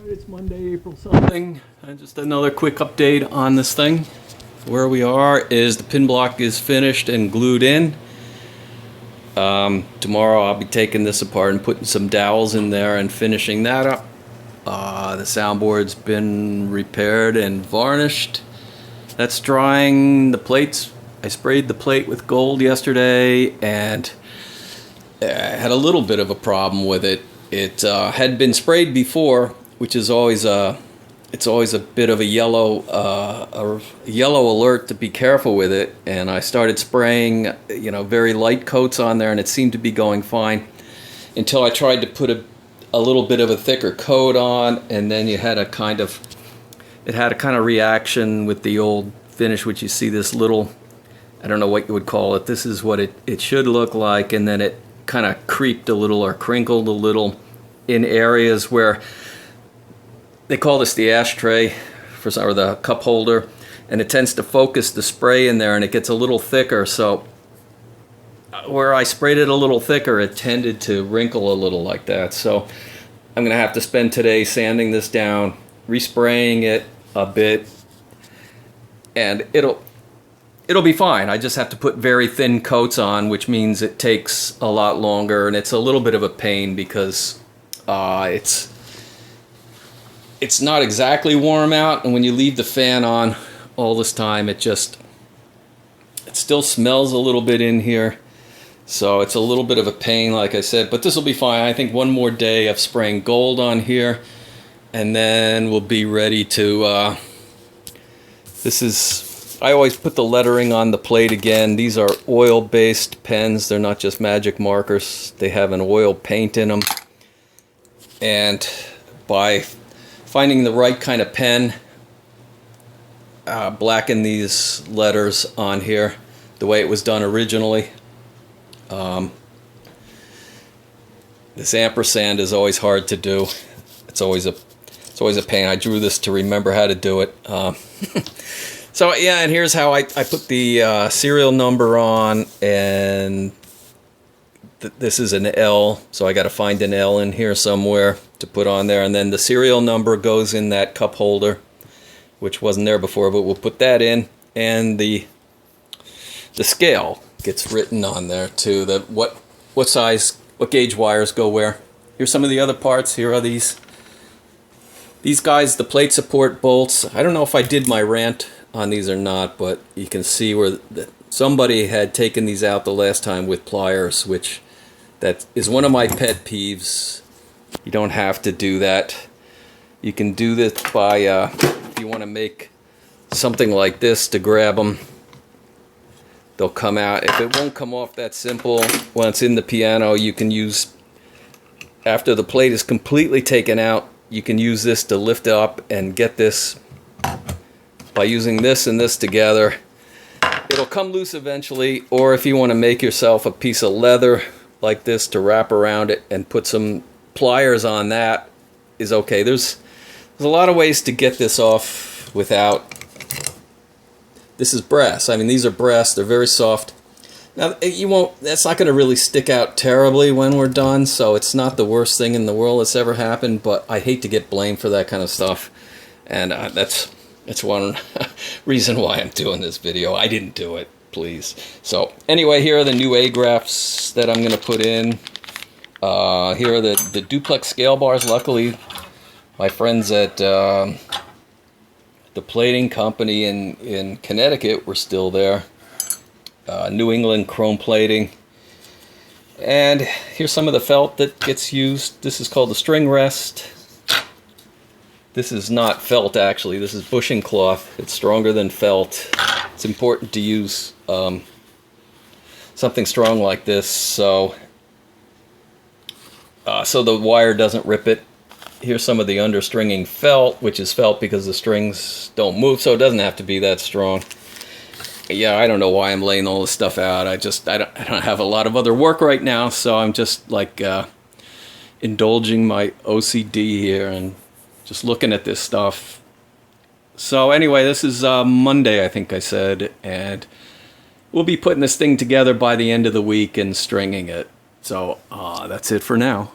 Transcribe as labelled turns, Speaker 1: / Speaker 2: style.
Speaker 1: It's Monday, April something. Just another quick update on this thing. Where we are is the pin block is finished and glued in. Tomorrow I'll be taking this apart and putting some dowels in there and finishing that up. The soundboard's been repaired and varnished. That's drying. The plates, I sprayed the plate with gold yesterday and I had a little bit of a problem with it. It had been sprayed before, which is always it's always a bit of a yellow alert to be careful with it. And I started spraying, very light coats on there, and it seemed to be going fine until I tried to put a little bit of a thicker coat on, and then it had a kind of reaction with the old finish, which you see this little, I don't know what you would call it. This is what it should look like, and then it kind of creeped a little or crinkled a little in areas where they call this the ashtray or the cup holder, and it tends to focus the spray in there and it gets a little thicker. So where I sprayed it a little thicker, it tended to wrinkle a little like that. So I'm gonna have to spend today sanding this down, respraying it a bit, and it'll be fine. I just have to put very thin coats on, which means it takes a lot longer, and it's a little bit of a pain because it's not exactly warm out, and when you leave the fan on all this time, it still smells a little bit in here. So it's a little bit of a pain, like I said, but this will be fine. I think one more day of spraying gold on here, and then we'll be ready to, I always put the lettering on the plate again. These are oil-based pens. They're not just magic markers. They have an oil paint in them. And by finding the right kind of pen, blacken these letters on here the way it was done originally. This ampersand is always hard to do. It's always a pain. I drew this to remember how to do it. So yeah, and here's how I put the serial number on, and this is an L, so I got to find an L in here somewhere to put on there, and then the serial number goes in that cup holder, which wasn't there before, but we'll put that in, and the scale gets written on there too. What size, what gauge wires go where. Here's some of the other parts. Here are these guys, the plate support bolts. I don't know if I did my rant on these or not, but you can see where somebody had taken these out the last time with pliers, which that is one of my pet peeves. You don't have to do that. You can do this by if you want to make something like this to grab them, they'll come out. If it won't come off that simple when it's in the piano, you can use, after the plate is completely taken out, you can use this to lift it up and get this. By using this and this together, it'll come loose eventually. Or if you want to make yourself a piece of leather like this to wrap around it and put some pliers on, that is okay. There's a lot of ways to get this off without. This is brass. I mean, these are brass. They're very soft. Now that's not going to really stick out terribly when we're done, so it's not the worst thing in the world that's ever happened, but I hate to get blamed for that kind of stuff, and that's one reason why I'm doing this video. I didn't do it, please. So anyway, here are the new A-grafts that I'm going to put in. Here are the duplex scale bars. Luckily, my friends at the plating company in Connecticut were still there. New England chrome plating. And here's some of the felt that gets used. This is called the string rest. This is not felt, actually. This is bushing cloth. It's stronger than felt. It's important to use something strong like this so the wire doesn't rip it. Here's some of the understringing felt, which is felt because the strings don't move, so it doesn't have to be that strong. Yeah, I don't know why I'm laying all this stuff out. I don't have a lot of other work right now, so I'm just like indulging my OCD here and just looking at this stuff. So anyway, this is Monday, I think I said, and we'll be putting this thing together by the end of the week and stringing it. So that's it for now.